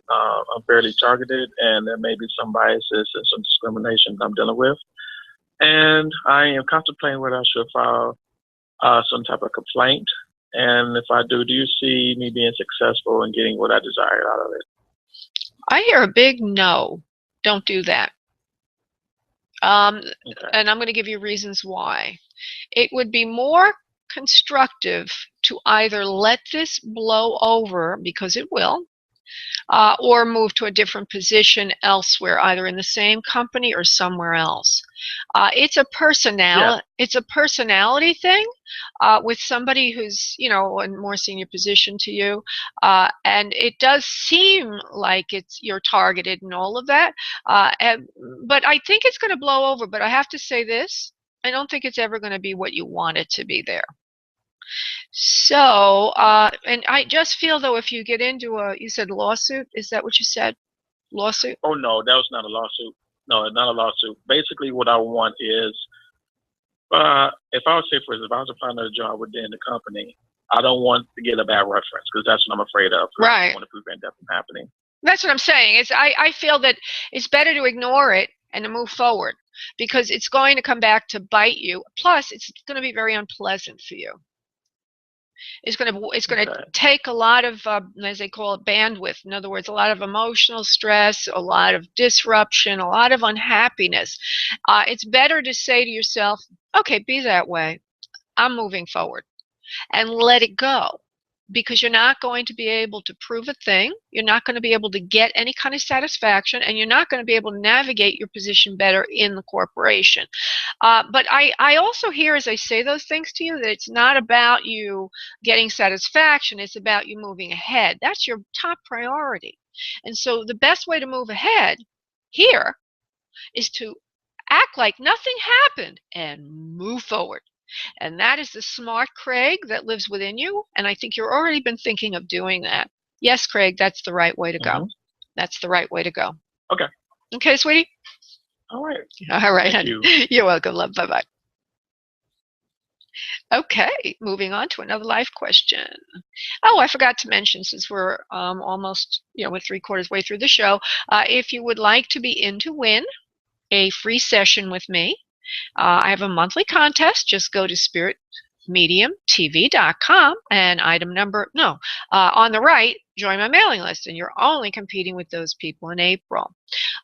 unfairly targeted, and there may be some biases and some discrimination I'm dealing with. And I am contemplating whether I should file some type of complaint. And if I do you see me being successful in getting what I desire out of it? I hear a big no. Don't do that. Okay. And I'm going to give you reasons why. It would be more constructive to either let this blow over, because it will, or move to a different position elsewhere, either in the same company or somewhere else. It's a personality thing with somebody who's, you know, in more senior position to you, and it does seem like you're targeted and all of that. But I think it's going to blow over. But I have to say this: I don't think it's ever going to be what you want it to be there. So, and I just feel, though, if you get into you said lawsuit, is that what you said? Lawsuit? Oh, no, that was not a lawsuit. No, not a lawsuit. Basically, what I want is, if I was, say, for instance, if I was applying for a job within the company, I don't want to get a bad reference because that's what I'm afraid of. Right. I want to prevent that from happening. That's what I'm saying. I feel that it's better to ignore it and to move forward, because it's going to come back to bite you. Plus, it's going to be very unpleasant for you. It's going to take a lot of, as they call it, bandwidth. In other words, a lot of emotional stress, a lot of disruption, a lot of unhappiness. It's better to say to yourself, okay, be that way. I'm moving forward, and let it go. Because you're not going to be able to prove a thing. You're not going to be able to get any kind of satisfaction, and you're not going to be able to navigate your position better in the corporation. But I also hear, as I say those things to you, that it's not about you getting satisfaction. It's about you moving ahead. That's your top priority. And so the best way to move ahead here is to act like nothing happened and move forward. And that is the smart Craig that lives within you. And I think you've already been thinking of doing that. Yes, Craig, that's the right way to go. That's the right way to go. Okay. Okay, sweetie? All right. All right, Thank honey. you. You're welcome, love. Bye-bye. Okay, moving on to another life question. Oh, I forgot to mention, since we're almost, we're 3/4 way through the show, if you would like to be in to win a free session with me, I have a monthly contest. Just go to spiritmediumtv.com and item number, on the right, join my mailing list, and you're only competing with those people in April.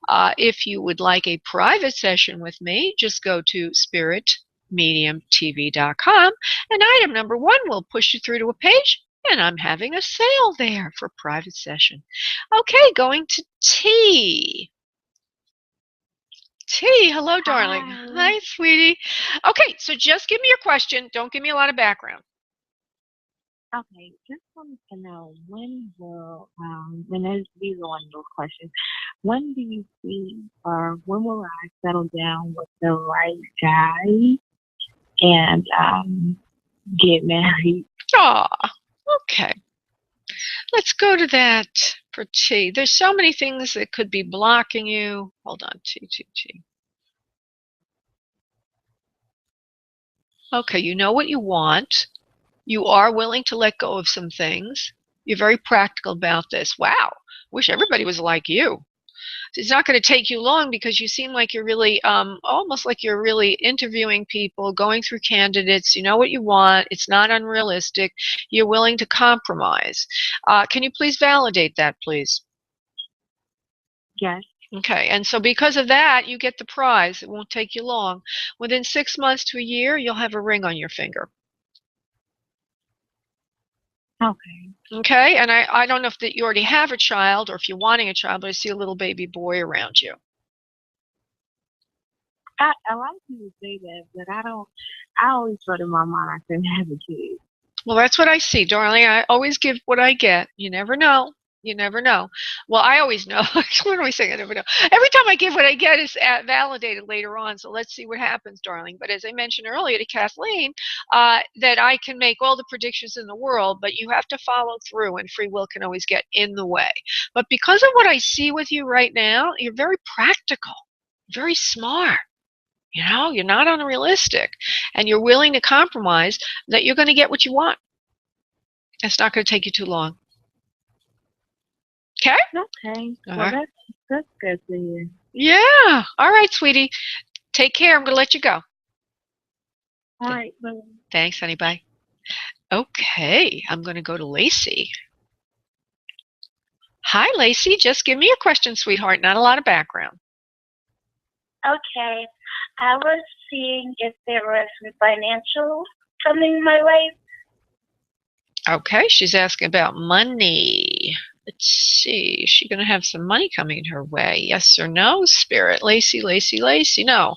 If you would like a private session with me, just go to spiritmediumtv.com and item number 1 will push you through to a page, and I'm having a sale there for private session. Okay, going to T. T, hello, darling. Hi, sweetie. Okay, so just give me your question. Don't give me a lot of background. Okay, just wanted to know, when will, and these are one of those questions, when do you see, or when will I settle down with the right guy and get married? Aw, okay. Let's go to that for T. There's so many things that could be blocking you. Hold on, T. Okay, you know what you want. You are willing to let go of some things. You're very practical about this. Wow, wish everybody was like you. It's not going to take you long, because you seem like you're really, almost like you're really interviewing people, going through candidates. You know what you want. It's not unrealistic. You're willing to compromise. Can you please validate that, please? Yes. Okay, and so because of that, you get the prize. It won't take you long. Within 6 months to a year, you'll have a ring on your finger. Okay. Okay, and I don't know if that you already have a child or if you're wanting a child, but I see a little baby boy around you. A lot of people say that, but I always thought in my mind I couldn't have a kid. Well, that's what I see, darling. I always give what I get. You never know. You never know. Well, I always know. What am I saying? I never know. Every time I give what I get is validated later on. So let's see what happens, darling. But as I mentioned earlier to Kathleen, that I can make all the predictions in the world, but you have to follow through, and free will can always get in the way. But because of what I see with you right now, you're very practical, very smart. You're not unrealistic, and you're willing to compromise, that you're going to get what you want. It's not going to take you too long. Okay? Okay. Well, that's good to hear. Yeah. All right, sweetie. Take care. I'm going to let you go. All right. Bye. Thanks, honey. Bye. Okay. I'm going to go to Lacey. Hi, Lacey. Just give me your question, sweetheart. Not a lot of background. Okay. I was seeing if there was financial coming my way. Okay. She's asking about money. Let's see. Is she going to have some money coming her way? Yes or no, Spirit? Lacey, Lacey, Lacey. No.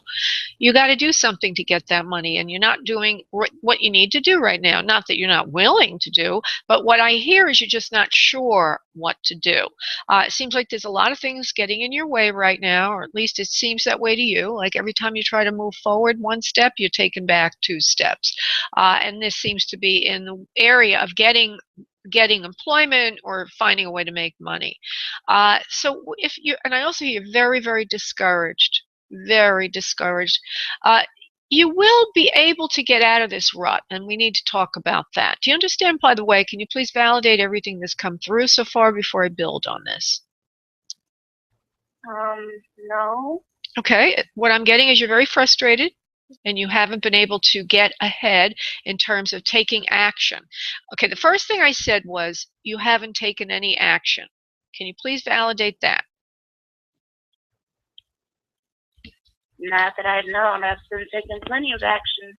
You got to do something to get that money, and you're not doing what you need to do right now. Not that you're not willing to do, but what I hear is you're just not sure what to do. It seems like there's a lot of things getting in your way right now, or at least it seems that way to you. Like every time you try to move forward one step, you're taken back 2 steps. And this seems to be in the area of getting employment or finding a way to make money. So if you, and I also hear very, very discouraged, very discouraged. You will be able to get out of this rut, and we need to talk about that. Do you understand, by the way? Can you please validate everything that's come through so far before I build on this? No. Okay, what I'm getting is you're very frustrated, and you haven't been able to get ahead in terms of taking action. Okay, the first thing I said was you haven't taken any action. Can you please validate that? Not that I know. I've been taking plenty of action.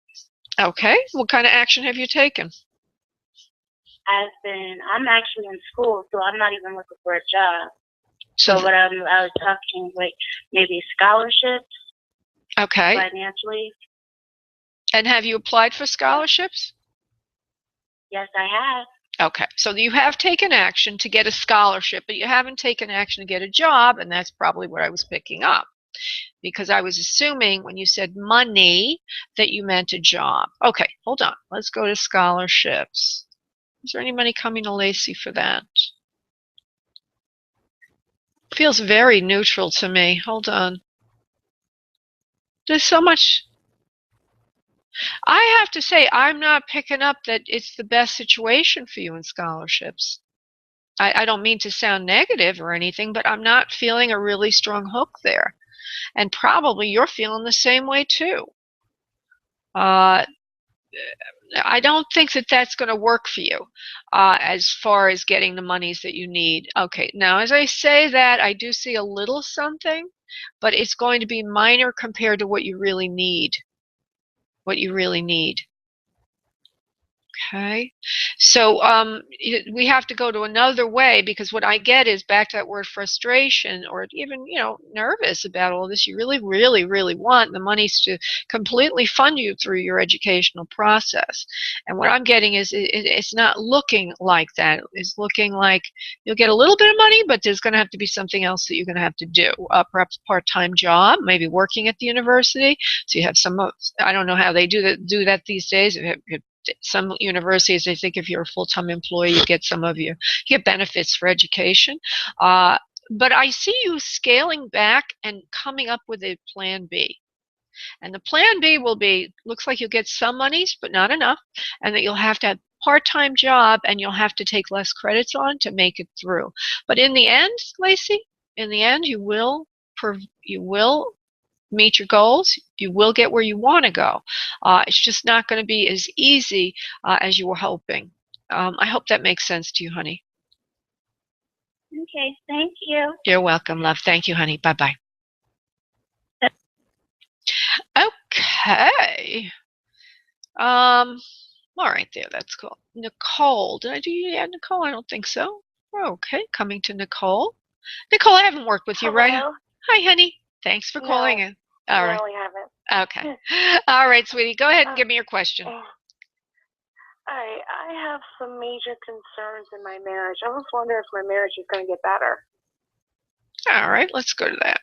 Okay, what kind of action have you taken? I'm actually in school, so I'm not even looking for a job. So what I was talking, like maybe scholarships. Okay. Financially. And have you applied for scholarships? Yes, I have. Okay, so you have taken action to get a scholarship, but you haven't taken action to get a job, and that's probably what I was picking up. Because I was assuming when you said money that you meant a job. Okay, hold on. Let's go to scholarships. Is there any money coming to Lacey for that? Feels very neutral to me. Hold on. There's so much. I have to say, I'm not picking up that it's the best situation for you in scholarships. I don't mean to sound negative or anything, but I'm not feeling a really strong hook there. And probably you're feeling the same way too. I don't think that that's going to work for you as far as getting the monies that you need. Okay, now as I say that, I do see a little something, but it's going to be minor compared to what you really need. What you really need. Okay, so we have to go to another way, because what I get is back to that word frustration, or even, nervous about all this. You really, really, really want the monies to completely fund you through your educational process. And what I'm getting is it's not looking like that. It's looking like you'll get a little bit of money, but there's going to have to be something else that you're going to have to do. Perhaps a part-time job, maybe working at the university. So you have some, I don't know how they do that these days. Some universities, I think if you're a full-time employee, you get you get benefits for education. But I see you scaling back and coming up with a plan B. And the plan B will be, looks like you'll get some monies, but not enough, and that you'll have to have a part-time job, and you'll have to take less credits on to make it through. But in the end, Lacey, in the end, you will meet your goals. You will get where you want to go. It's just not going to be as easy as you were hoping. I hope that makes sense to you, honey. Okay, thank you. You're welcome, love. Thank you, honey. Bye-bye. Okay. All right there. That's cool. Nicole. Did I do you add Nicole? I don't think so. Okay, coming to Nicole. Nicole, I haven't worked with you, right? Hi, honey. Thanks for calling in. All right. No, we haven't. Okay. All right, sweetie. Go ahead and give me your question. I have some major concerns in my marriage. I was wondering if my marriage is going to get better. All right. Let's go to that.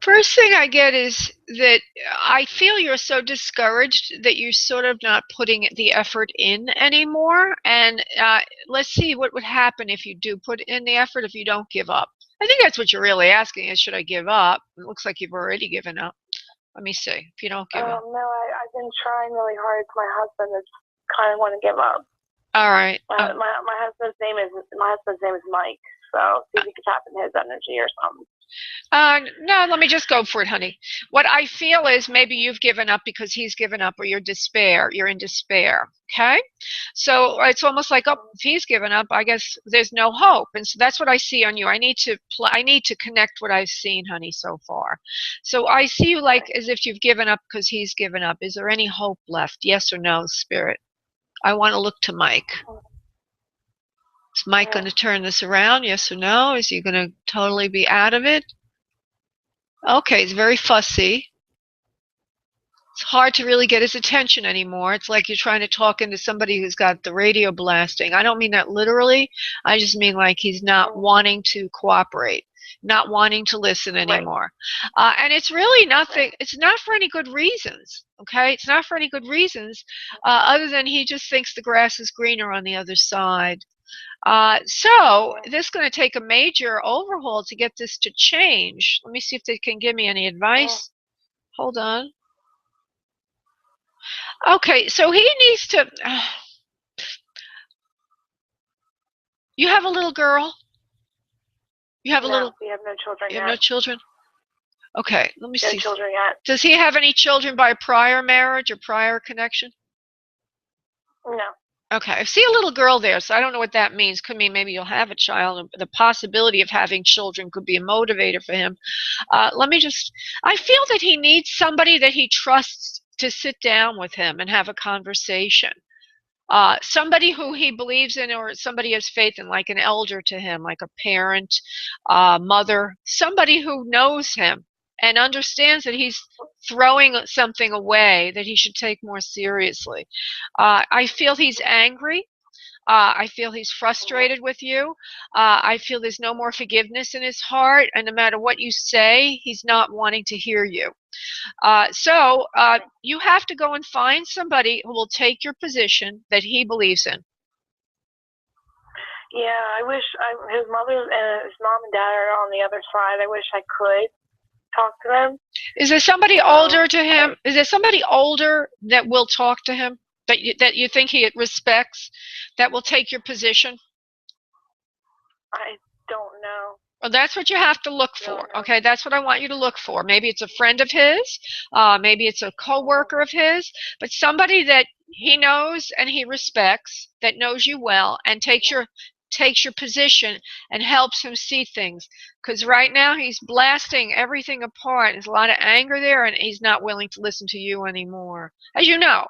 First thing I get is that I feel you're so discouraged that you're sort of not putting the effort in anymore. And let's see what would happen if you do put in the effort, if you don't give up. I think that's what you're really asking is, should I give up? It looks like you've already given up. Let me see. If you don't give up. No, I've been trying really hard. It's my husband that's kind of want to give up. All right. My husband's name is Mike. So see if you could tap in his energy or something. No, let me just go for it, honey. What I feel is maybe you've given up because he's given up, or you're in despair. Okay, so it's almost like, oh, if he's given up, I guess there's no hope, and so that's what I see on you. I need to connect what I've seen, honey, so far. So I see you like as if you've given up because he's given up. Is there any hope left? Yes or no, Spirit? I want to look to Mike. Is Mike going to turn this around? Yes or no? Is he going to totally be out of it? Okay, he's very fussy. It's hard to really get his attention anymore. It's like you're trying to talk into somebody who's got the radio blasting. I don't mean that literally. I just mean like he's not wanting to cooperate, not wanting to listen anymore. And it's really nothing. It's not for any good reasons. Okay, it's not for any good reasons other than he just thinks the grass is greener on the other side. So this is going to take a major overhaul to get this to change. Let me see if they can give me any advice. Hold on. Okay, so he needs to... You have a little girl? You have a little... We have no children You yet. have no children? Okay, let me see. No children yet. Does he have any children by prior marriage or prior connection? No. Okay, I see a little girl there, so I don't know what that means. Could mean maybe you'll have a child. The possibility of having children could be a motivator for him. Let me just... I feel that he needs somebody that he trusts to sit down with him and have a conversation. Somebody who he believes in, or somebody has faith in, like an elder to him, like a parent, mother, somebody who knows him and understands that he's throwing something away that he should take more seriously. I feel he's angry. I feel he's frustrated with you. I feel there's no more forgiveness in his heart, and no matter what you say, he's not wanting to hear you. So you have to go and find somebody who will take your position that he believes in. Yeah, I wish his mother and his mom and dad are on the other side. I wish I could talk to them. Is there somebody older to him? Is there somebody older that will talk to him, that you think he respects, that will take your position? I don't know. Well, that's what you have to look for. Okay, that's what I want you to look for. Maybe it's a friend of his, maybe it's a co-worker of his, but somebody that he knows and he respects, that knows you well, and takes your position and helps him see things. Because right now he's blasting everything apart. There's a lot of anger there, and he's not willing to listen to you anymore, as you know.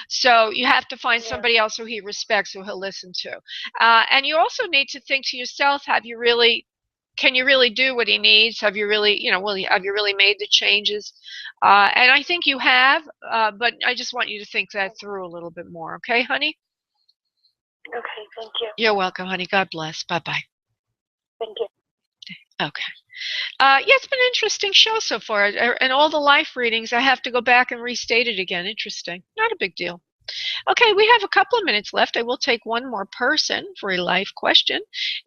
So you have to find somebody else who he respects, who he'll listen to. And you also need to think to yourself, can you really do what he needs? Have you really, have you really made the changes? And I think you have, but I just want you to think that through a little bit more. Okay, honey? Okay, thank you. You're welcome, honey. God bless. Bye-bye. Thank you. Okay. Yeah, it's been an interesting show so far. And all the life readings, I have to go back and restate it again. Interesting. Not a big deal. Okay, we have a couple of minutes left. I will take one more person for a life question.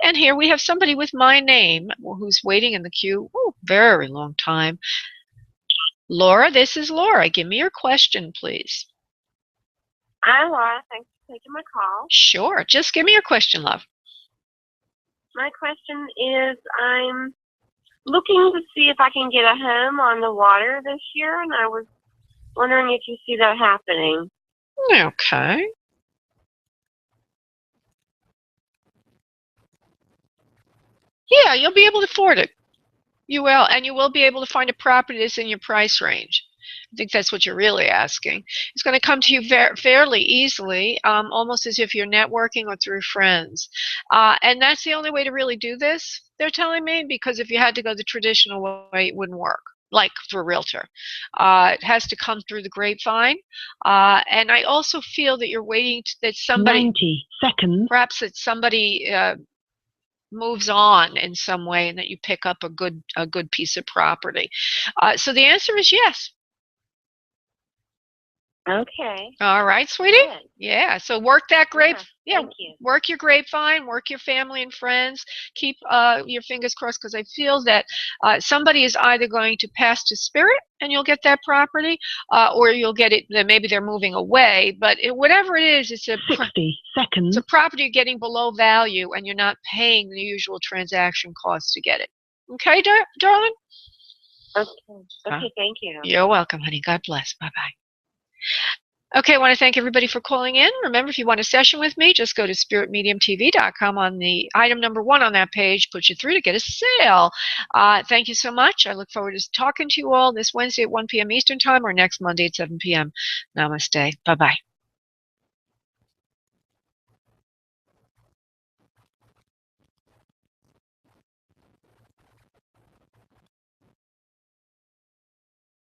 And here we have somebody with my name who's waiting in the queue. Oh, very long time. Laura, this is Laura. Give me your question, please. Hi, Laura. Thanks for taking my call. Sure. Just give me your question, love. My question is, I'm looking to see if I can get a home on the water this year, and I was wondering if you see that happening. Okay. Yeah, you'll be able to afford it. You will, and you will be able to find a property that's in your price range. I think that's what you're really asking. It's going to come to you fairly easily, almost as if you're networking or through friends. And that's the only way to really do this, they're telling me, because if you had to go the traditional way, it wouldn't work, like through a realtor. It has to come through the grapevine. And I also feel that you're waiting that somebody... 90 seconds. Perhaps that somebody... moves on in some way, and that you pick up a good piece of property. So the answer is yes. Okay. All right, sweetie. Good. Yeah. So work that Yeah, Thank you. work your grapevine, work your family and friends. Keep your fingers crossed, because I feel that somebody is either going to pass to spirit and you'll get that property, or you'll get it, maybe they're moving away. But whatever it is, it's a 60 seconds. It's a property you're getting below value, and you're not paying the usual transaction costs to get it. Okay, darling? Okay. Okay, thank you. You're welcome, honey. God bless. Bye-bye. Okay, I want to thank everybody for calling in. Remember, if you want a session with me, just go to spiritmediumtv.com. On the item number 1 on that page, put you through to get a sale. Thank you so much. I look forward to talking to you all this Wednesday at 1 p.m. Eastern Time, or next Monday at 7 p.m. Namaste. Bye-bye.